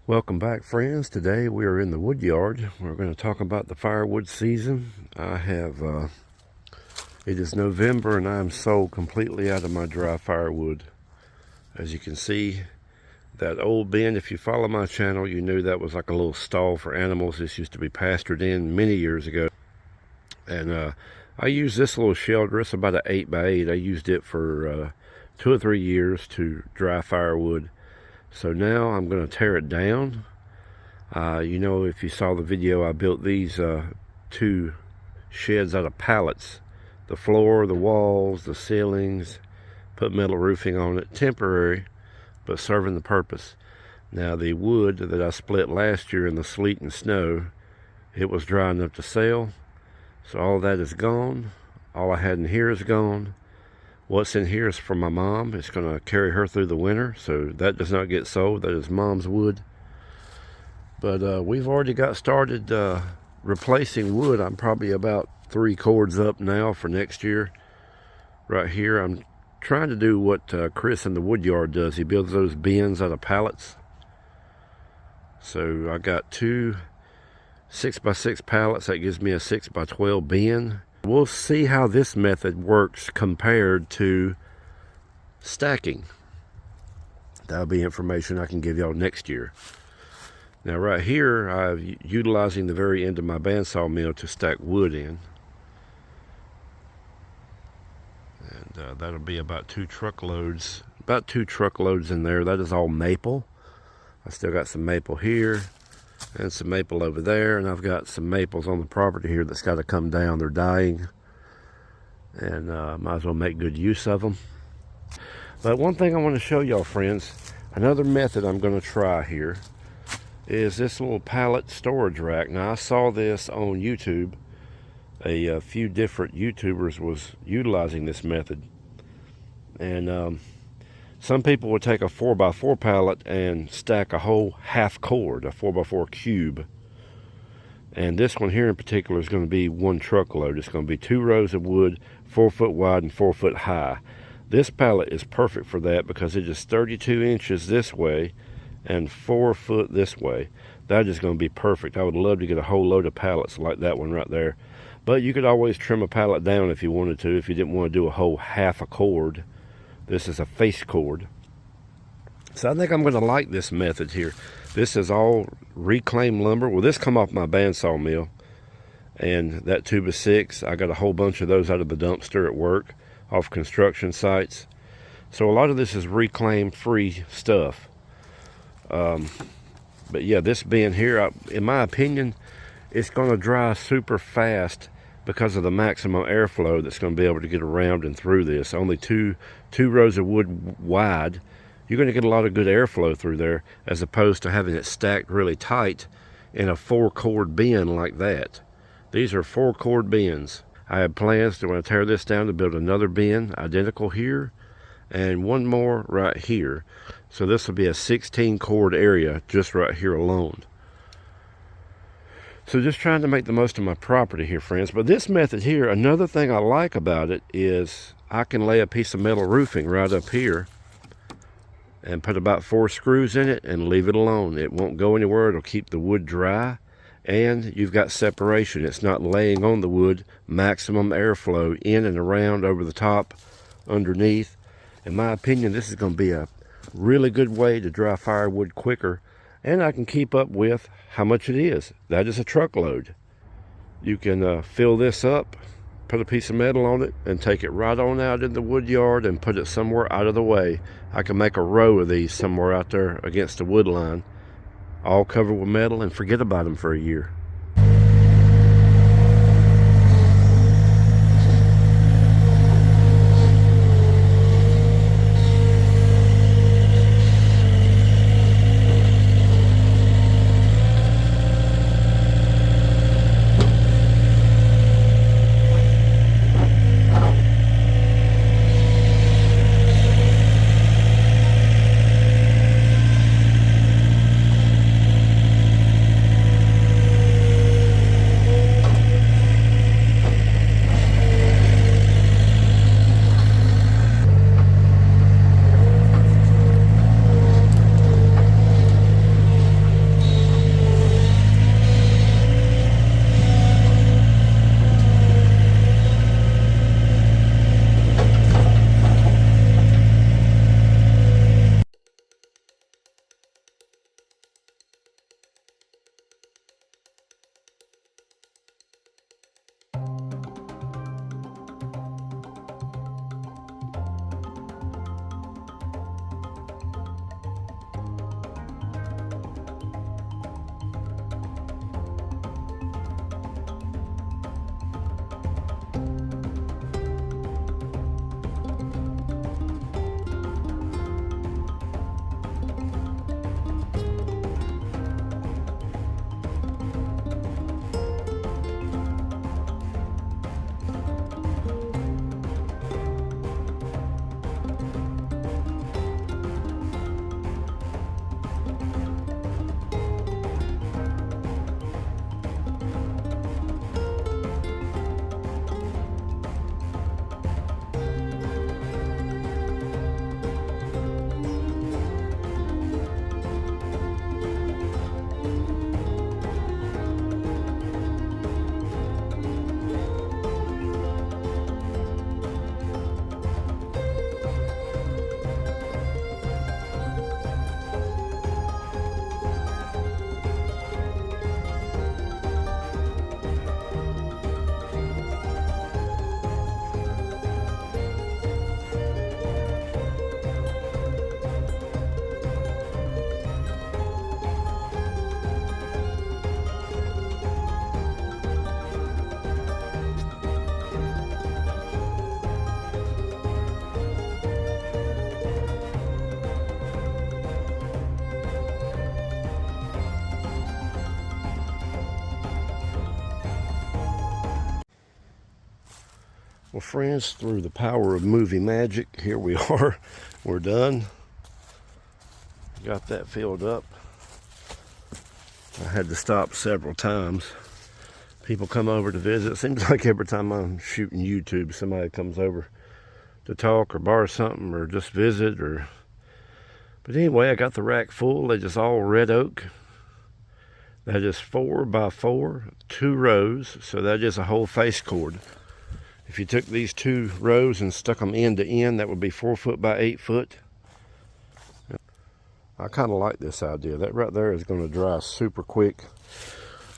Welcome back, friends. Today we are in the wood yard. We're going to talk about the firewood season. It is November and I am sold completely out of my dry firewood. As you can see, that old bin, if you follow my channel, you knew that was like a little stall for animals. This used to be pastured in many years ago. And I used this little shelter. It's about an 8x8. I used it for 2 or 3 years to dry firewood. So now I'm going to tear it down. If you saw the video, I built these 2 sheds out of pallets. The floor, the walls, the ceilings, put metal roofing on it. Temporary, but serving the purpose. Now the wood that I split last year in the sleet and snow, it was dry enough to sell. So all that is gone. All I had in here is gone. What's in here is from my mom. It's going to carry her through the winter, so that does not get sold. That is mom's wood. But we've already got started replacing wood. I'm probably about 3 cords up now for next year. Right here, I'm trying to do what Chris in the wood yard does. He builds those bins out of pallets. So I got 2 6x6 pallets. That gives me a 6x12 bin. We'll see how this method works compared to stacking. That'll be information I can give y'all next year. Now right here, I'm utilizing the very end of my bandsaw mill to stack wood in. And that'll be about 2 truckloads. About 2 truckloads in there. That is all maple. I still got some maple here. And some maple over there, and I've got some maples on the property here that's got to come down. They're dying, and might as well make good use of them. But one thing I want to show y'all, friends, another method I'm going to try here is this little pallet storage rack. Now I saw this on YouTube. A few different YouTubers was utilizing this method, and some people would take a 4x4 pallet and stack a whole half cord, a 4x4 cube. And this one here in particular is going to be 1 truckload. It's going to be 2 rows of wood, 4 foot wide and 4 foot high. This pallet is perfect for that because it is 32 inches this way and 4 foot this way. That is going to be perfect. I would love to get a whole load of pallets like that one right there. But you could always trim a pallet down if you wanted to, if you didn't want to do a whole half a cord. This is a face cord. So I think I'm going to like this method here. This is all reclaimed lumber. Well, this come off my bandsaw mill. And that 2x6, I got a whole bunch of those out of the dumpster at work, off construction sites. So a lot of this is reclaimed free stuff. But yeah, this bin here, in my opinion, it's going to dry super fast because of the maximum airflow that's going to be able to get around and through this. Only two rows of wood wide. You're going to get a lot of good airflow through there, as opposed to having it stacked really tight in a 4-cord bin like that. These are 4-cord bins. I have plans to, when I tear this down, to build another bin identical here and one more right here. So this will be a 16-cord area just right here alone. So just trying to make the most of my property here, friends. But this method here, another thing I like about it is I can lay a piece of metal roofing right up here and put about 4 screws in it and leave it alone. It won't go anywhere. It'll keep the wood dry, and you've got separation. It's not laying on the wood. Maximum airflow in and around, over the top, underneath. In my opinion, this is going to be a really good way to dry firewood quicker, and I can keep up with how much it is. That is a truckload. You can fill this up, put a piece of metal on it, and take it right on out in the wood yard and put it somewhere out of the way. I can make a row of these somewhere out there against the wood line, all covered with metal, and forget about them for a year. Well, friends, through the power of movie magic, here we are. We're done. Got that filled up. I had to stop several times. People come over to visit. It seems like every time I'm shooting YouTube, somebody comes over to talk or borrow something or just visit. But anyway, I got the rack full. They just all red oak. That is 4 by 4, 2 rows. So that is a whole face cord. If you took these 2 rows and stuck them end to end, that would be 4 foot by 8 foot. I kind of like this idea. That right there is going to dry super quick.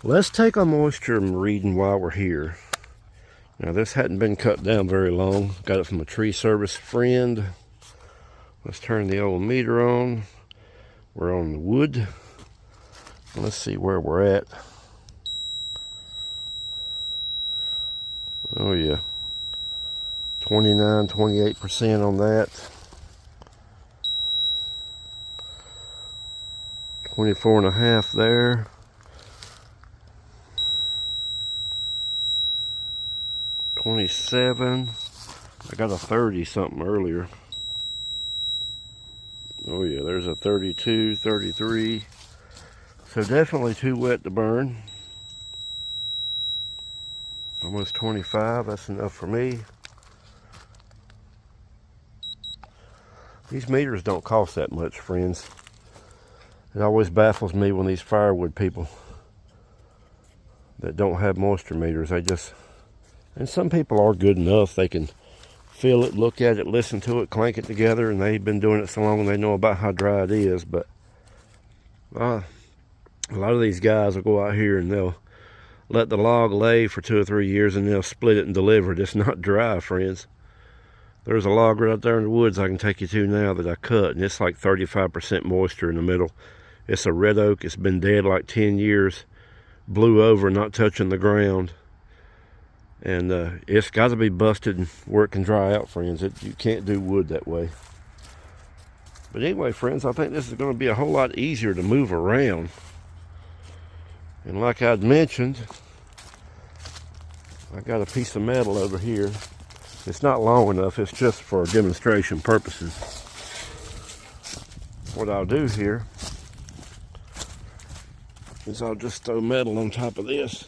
Let's take a moisture reading while we're here. Now this hadn't been cut down very long. Got it from a tree service friend. Let's turn the old meter on. We're on the wood. Let's see where we're at. Oh yeah. 28% on that. 24.5 there. 27. I got a 30 something earlier. Oh yeah, there's a 32, 33. So definitely too wet to burn. Almost 25, that's enough for me. These meters don't cost that much, friends. It always baffles me when these firewood people that don't have moisture meters, and some people are good enough, they can feel it, look at it, listen to it, clank it together, and they've been doing it so long they know about how dry it is. But a lot of these guys will go out here and they'll let the log lay for 2 or 3 years and they'll split it and deliver it. It's not dry, friends. There's a log right there in the woods I can take you to now that I cut, and it's like 35% moisture in the middle. It's a red oak. It's been dead like 10 years. Blew over, not touching the ground. And it's got to be busted where it can dry out, friends. You can't do wood that way. But anyway, friends, I think this is going to be a whole lot easier to move around. And like I'd mentioned, I got a piece of metal over here. It's not long enough. It's just for demonstration purposes. What I'll do here is I'll just throw metal on top of this.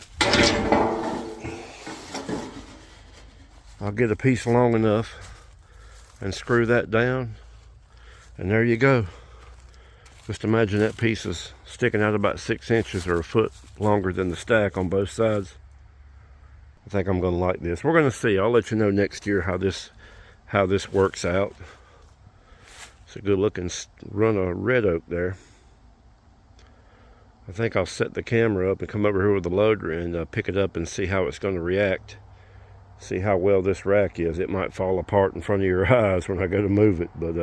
I'll get a piece long enough and screw that down, and there you go. Just imagine that piece is sticking out about 6 inches or a foot longer than the stack on both sides. I think I'm going to like this. We're going to see. I'll let you know next year how this works out. It's a good looking run of red oak there. I think I'll set the camera up and come over here with the loader and pick it up and see how it's going to react. See how well this rack is. It might fall apart in front of your eyes when I go to move it, but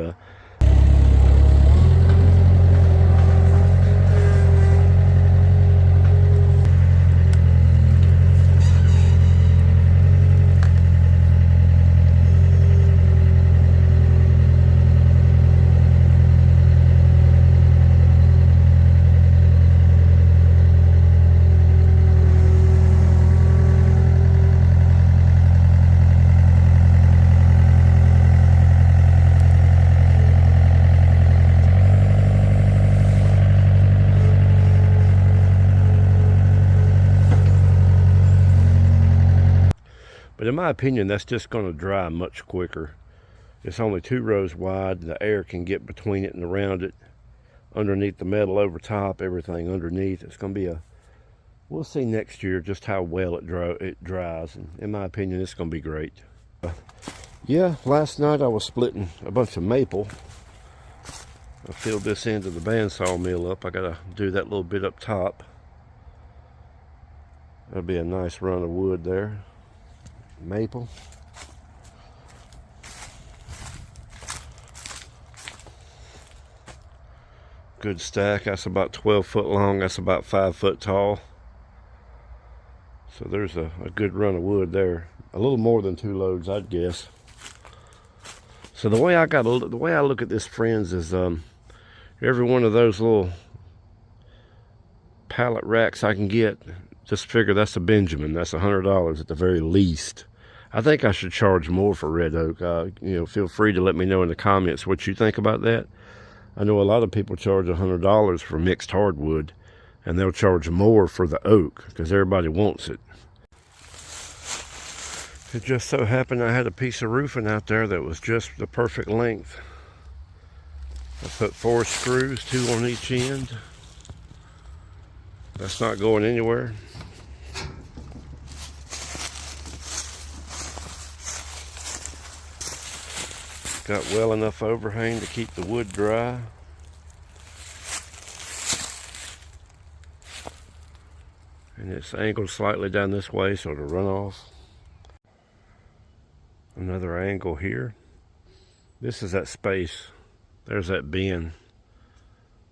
in my opinion, that's just going to dry much quicker. It's only 2 rows wide. The air can get between it and around it, underneath the metal, over top, everything underneath. It's going to be we'll see next year just how well it dries. And in my opinion, it's going to be great. Yeah, last night I was splitting a bunch of maple. I filled this end of the bandsaw mill up. I got to do that little bit up top. That'll be a nice run of wood there. Maple. Good stack. That's about 12 foot long. That's about 5 foot tall. So there's a good run of wood there. A little more than 2 loads, I'd guess. So the way I look at this, friends, is every one of those little pallet racks I can get, just figure that's a Benjamin. That's $100 at the very least. I think I should charge more for red oak. Feel free to let me know in the comments what you think about that. I know a lot of people charge $100 for mixed hardwood, and they'll charge more for the oak because everybody wants it. It just so happened I had a piece of roofing out there that was just the perfect length. I put 4 screws, 2 on each end. That's not going anywhere. Got well enough overhang to keep the wood dry. And it's angled slightly down this way so it'll run off. Another angle here. This is that space. There's that bin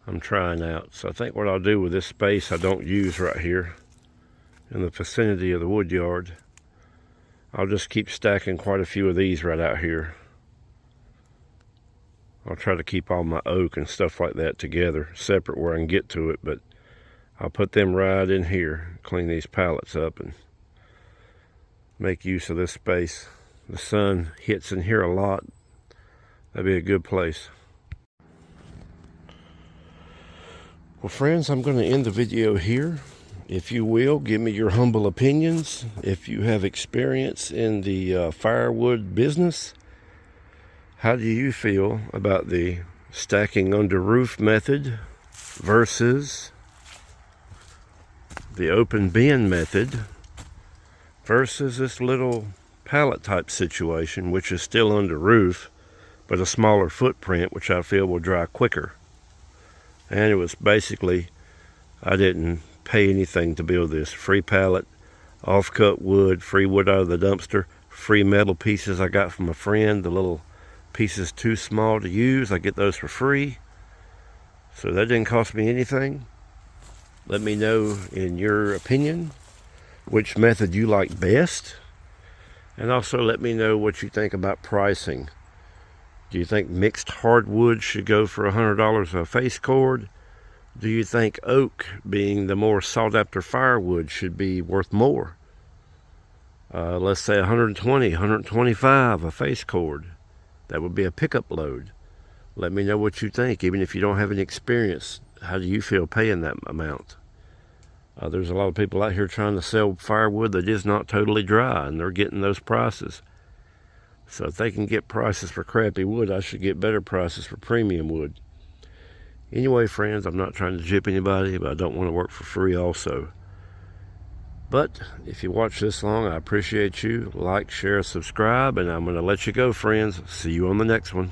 I'm trying out. So I think what I'll do with this space I don't use right here in the vicinity of the wood yard, I'll just keep stacking quite a few of these right out here. I'll try to keep all my oak and stuff like that together, separate where I can get to it, but I'll put them right in here, clean these pallets up and make use of this space. The sun hits in here a lot. That'd be a good place. Well, friends, I'm going to end the video here. If you will, give me your humble opinions. If you have experience in the firewood business, how do you feel about the stacking under roof method versus the open bin method versus this little pallet type situation, which is still under roof, but a smaller footprint, which I feel will dry quicker? And it was basically, I didn't pay anything to build this. Free pallet, off-cut wood, free wood out of the dumpster, free metal pieces I got from a friend. The little pieces too small to use, I get those for free. So that didn't cost me anything. Let me know in your opinion which method you like best. And also let me know what you think about pricing. Do you think mixed hardwood should go for $100 a face cord? Do you think oak, being the more sought after firewood, should be worth more? Let's say $120, $125 a face cord. That would be a pickup load. Let me know what you think. Even if you don't have any experience, how do you feel paying that amount? There's a lot of people out here trying to sell firewood that is not totally dry, and they're getting those prices. So if they can get prices for crappy wood, I should get better prices for premium wood. Anyway, friends, I'm not trying to jip anybody, but I don't want to work for free also. But if you watch this long, I appreciate you. Like, share, subscribe, and I'm going to let you go, friends. See you on the next one.